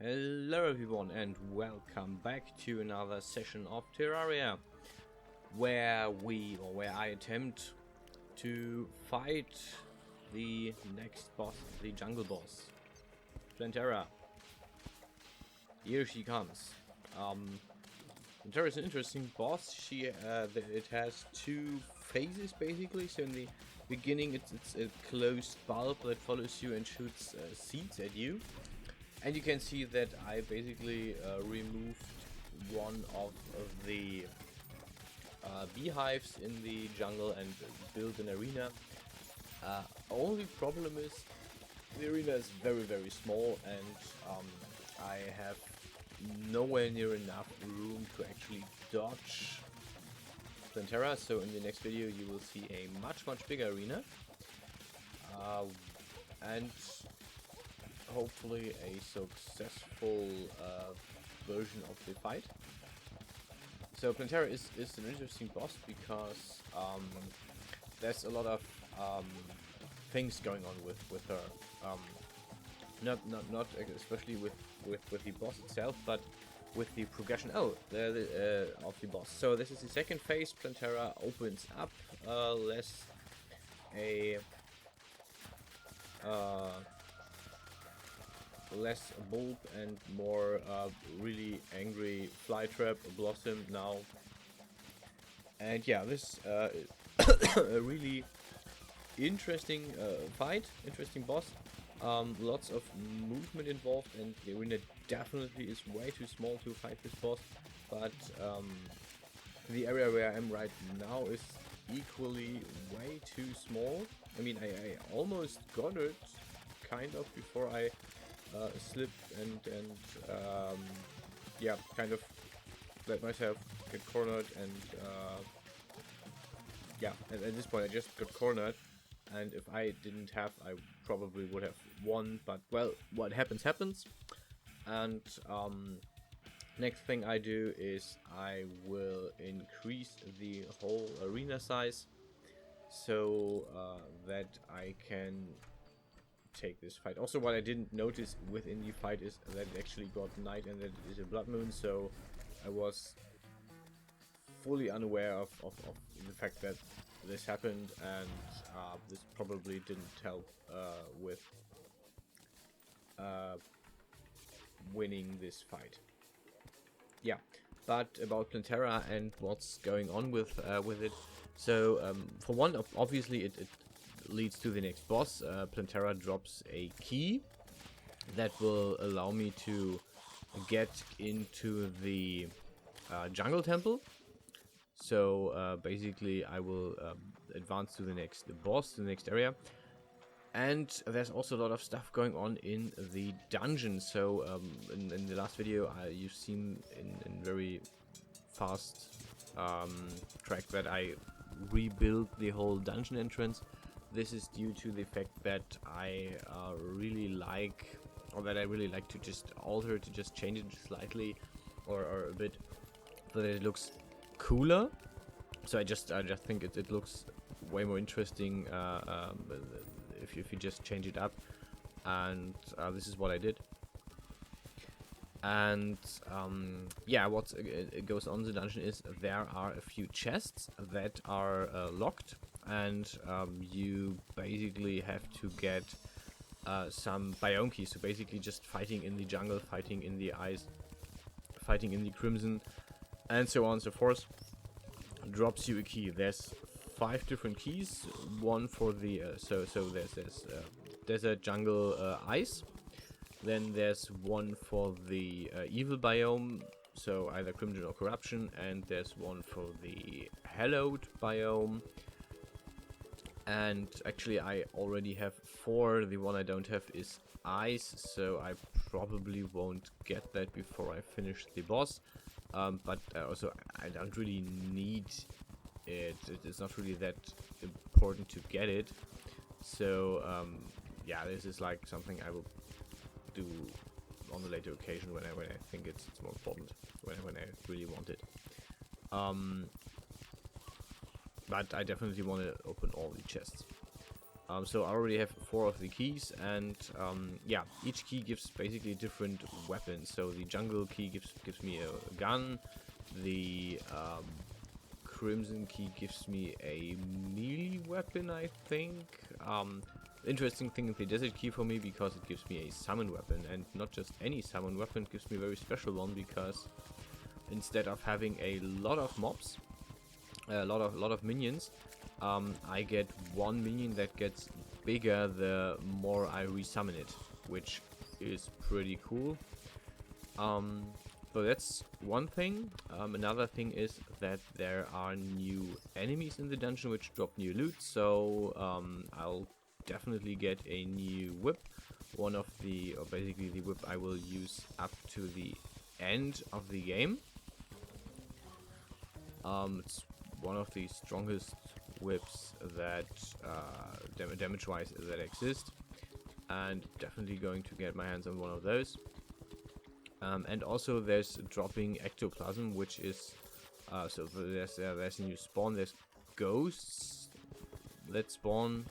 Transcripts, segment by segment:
Hello everyone and welcome back to another session of Terraria where I attempt to fight the next boss, the jungle boss, Plantera. Here she comes. Plantera is an interesting boss. It has two phases basically. So in the beginning it's a closed bulb that follows you and shoots seeds at you. And you can see that I basically removed one of the beehives in the jungle and built an arena. Only problem is the arena is very small and I have nowhere near enough room to actually dodge Plantera. So in the next video you will see a much bigger arena and hopefully a successful version of the fight. So Plantera is an interesting boss because there's a lot of things going on with her. Not especially with the boss itself, but with the progression of the boss. So this is the second phase. Plantera opens up less bulb and more really angry flytrap blossom now. And yeah, this a really interesting fight, interesting boss. Lots of movement involved, and the arena definitely is way too small to fight this boss. But the area where I am right now is equally way too small. I mean, I almost got it, kind of, before I slipped and yeah, kind of let myself get cornered and yeah, at this point I just got cornered, and if I didn't have, I probably would have won, but well, what happens happens. And next thing I do is I will increase the whole arena size so that I can take this fight. Also, what I didn't notice within the fight is that it actually got night and that it is a blood moon, so I was fully unaware of the fact that this happened, and this probably didn't help with winning this fight. Yeah, but about Plantera and what's going on with it. So for one, obviously it leads to the next boss. Plantera drops a key that will allow me to get into the jungle temple. So basically I will advance to the next boss, the next area. And there's also a lot of stuff going on in the dungeon. So in the last video you've seen in very fast track that I rebuilt the whole dungeon entrance. This is due to the fact that I really like to just alter it, to just change it slightly or a bit so that it looks cooler. So I just think it looks way more interesting if you just change it up, and this is what I did. And yeah, what goes on in the dungeon is there are a few chests that are locked, and you basically have to get some biome keys. So basically just fighting in the jungle, fighting in the ice, fighting in the crimson, and so on and so forth drops you a key. There's 5 different keys, one for the so there's a jungle ice. Then there's one for the evil biome, so either Crimson or Corruption, and there's one for the Hallowed biome. And actually I already have 4, the one I don't have is Ice, so I probably won't get that before I finish the boss. But also I don't really need it, it's not really that important to get it. So yeah, this is like something I will do on a later occasion when I think it's more important, when I really want it. But I definitely want to open all the chests. So I already have 4 of the keys, and yeah, each key gives basically a different weapon. So the jungle key gives me a gun, the crimson key gives me a melee weapon, I think. Interesting thing is the desert key for me, because it gives me a summon weapon, and not just any summon weapon, it gives me a very special one, because instead of having a lot of mobs, a lot of minions, I get one minion that gets bigger the more I resummon it, which is pretty cool. So that's one thing. Another thing is that there are new enemies in the dungeon which drop new loot, so I'll definitely get a new whip. One of the, or basically the whip I will use up to the end of the game. It's one of the strongest whips that damage-wise that exist, and definitely going to get my hands on one of those. And also there's dropping ectoplasm, which is so there's a new spawn. There's ghosts that spawn,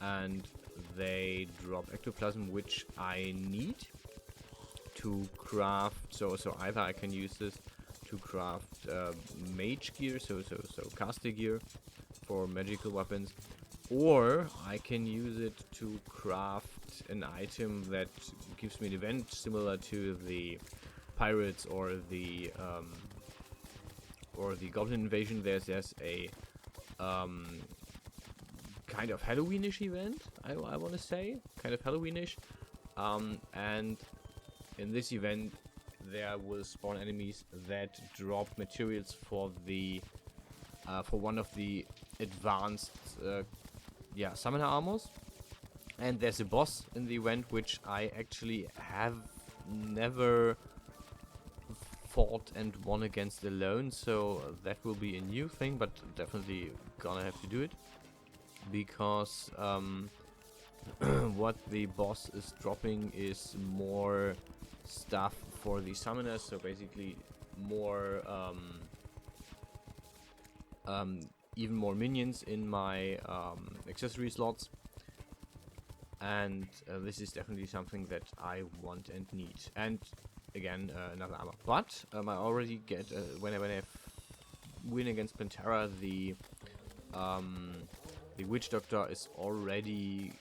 and they drop ectoplasm, which I need to craft. So either I can use this to craft mage gear, so caster gear for magical weapons, or I can use it to craft an item that gives me an event similar to the pirates or the goblin invasion. There's a kind of Halloweenish event, I want to say, kind of Halloweenish, and in this event there will spawn enemies that drop materials for the for one of the advanced summoner armors. And there's a boss in the event which I actually have never fought and won against alone, so that will be a new thing, but definitely gonna have to do it, because what the boss is dropping is more stuff for the summoners, so basically more even more minions in my accessory slots. And this is definitely something that I want and need. And again, another armor. But I already get when I win against Plantera, the witch doctor is already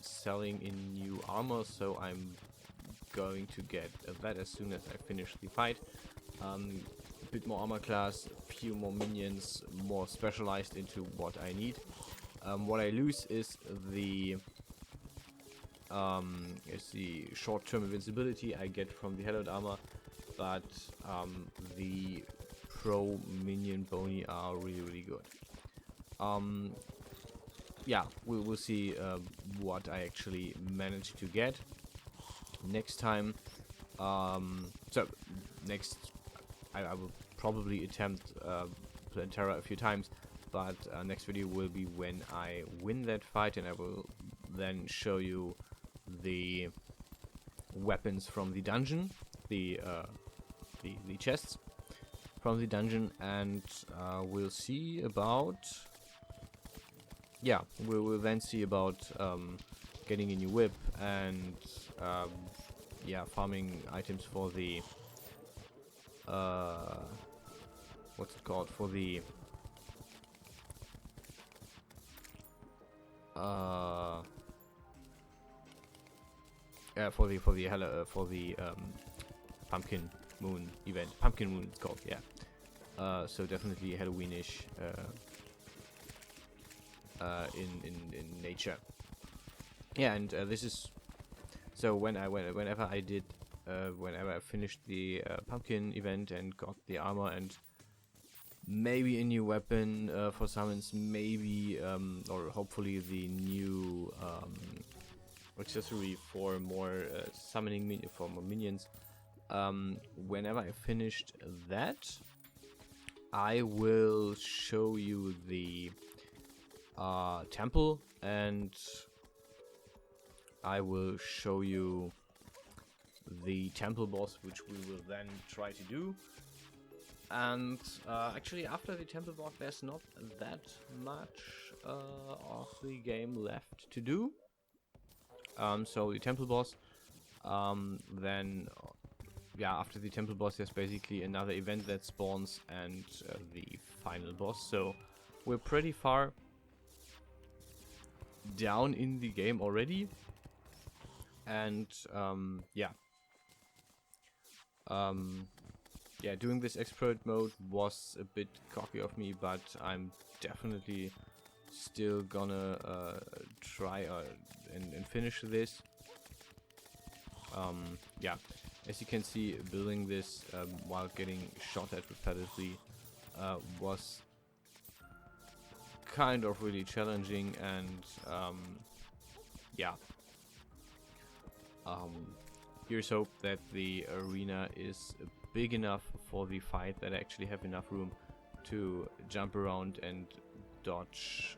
selling in new armor, so I'm going to get that as soon as I finish the fight. A bit more armor class, a few more minions, more specialized into what I need. What I lose is the short-term invincibility I get from the hallowed armor, but the pro minion boni are really good. Yeah, we will see what I actually managed to get next time. So next I will probably attempt Plantera a few times, but next video will be when I win that fight, and I will then show you the weapons from the dungeon, the chests from the dungeon, and we'll see about, yeah, we'll then see about getting a new whip and yeah, farming items for the what's it called, for the pumpkin moon event. Pumpkin moon it's called, yeah. So definitely Halloweenish in nature. Yeah, and this is so whenever I finished the pumpkin event and got the armor and maybe a new weapon for summons, maybe or hopefully the new accessory for more summoning for more minions. Whenever I finished that, I will show you the temple, and I will show you the temple boss, which we will then try to do. And actually, after the temple boss, there's not that much of the game left to do. So the temple boss, then yeah, after the temple boss, there's basically another event that spawns, and the final boss. So we're pretty far down in the game already, and yeah. Yeah, doing this expert mode was a bit cocky of me, but I'm definitely still gonna try and finish this. Yeah, as you can see, building this while getting shot at repetitively was kind of really challenging, and yeah. Here's hope that the arena is big enough for the fight, that I actually have enough room to jump around and dodge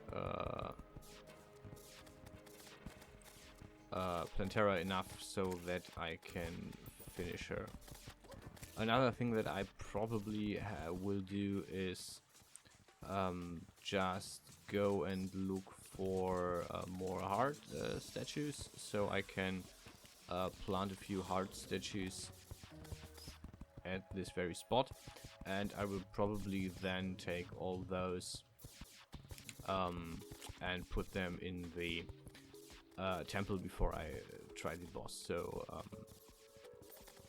Plantera enough so that I can finish her. Another thing that I probably will do is just go and look for more heart statues, so I can plant a few heart statues at this very spot, and I will probably then take all those and put them in the temple before I try the boss. So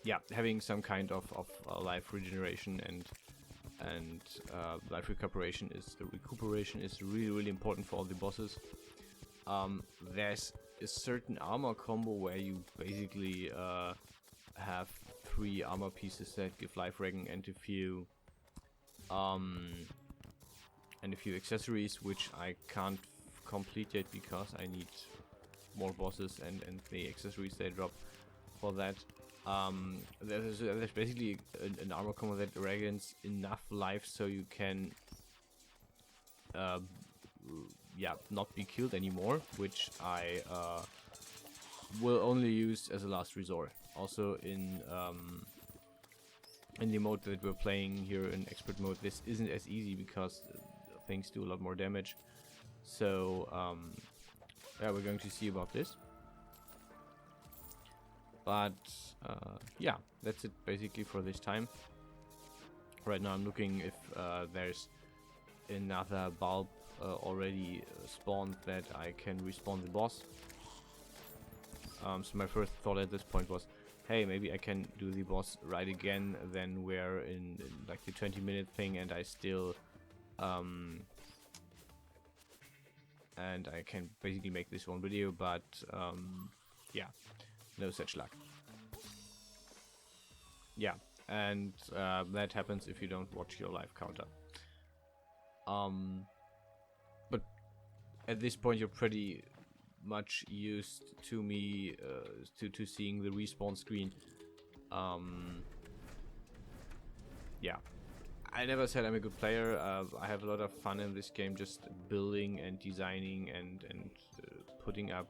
yeah, having some kind of life regeneration and life recuperation is really important for all the bosses. There's a certain armor combo where you basically have 3 armor pieces that give life regen and a few accessories, which I can't complete yet because I need more bosses and the accessories they drop for that. There's basically an armor combo that regens enough life so you can yeah, not be killed anymore, which I will only use as a last resort. Also in the mode that we're playing here in expert mode, this isn't as easy because things do a lot more damage. So yeah, we're going to see about this. But yeah, that's it basically for this time. Right now I'm looking if there's another bulb already spawned that I can respawn the boss. So my first thought at this point was, hey, maybe I can do the boss right again, then we're in like the 20-minute thing, and I still and I can basically make this one video, but yeah, no such luck. Yeah, and that happens if you don't watch your life counter. But at this point you're pretty much used to me to seeing the respawn screen. Yeah, I never said I'm a good player. I have a lot of fun in this game, just building and designing and putting up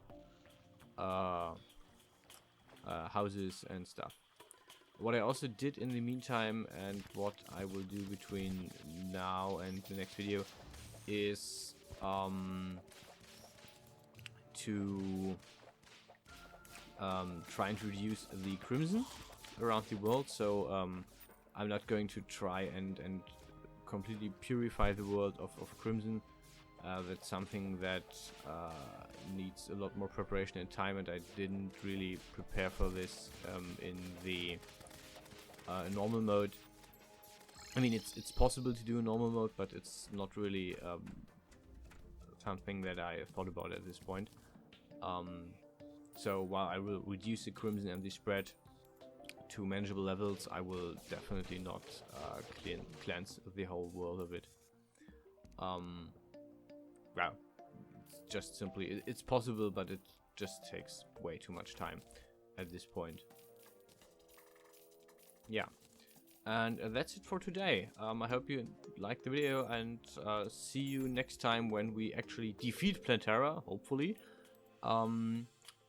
houses and stuff. What I also did in the meantime, and what I will do between now and the next video, is to try and reduce the crimson around the world. So I'm not going to try and completely purify the world of crimson. That's something that needs a lot more preparation and time, and I didn't really prepare for this in the normal mode. I mean, it's possible to do a normal mode, but it's not really something that I thought about at this point. So while I will reduce the crimson and the spread to manageable levels, I will definitely not cleanse the whole world of it. Well, just simply, it's possible, but it just takes way too much time at this point. Yeah, and that's it for today. I hope you liked the video, and see you next time when we actually defeat Plantera, hopefully.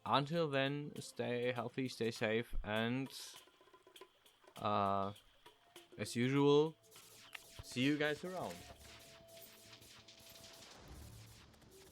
Until then, stay healthy, stay safe, and as usual, See you guys around.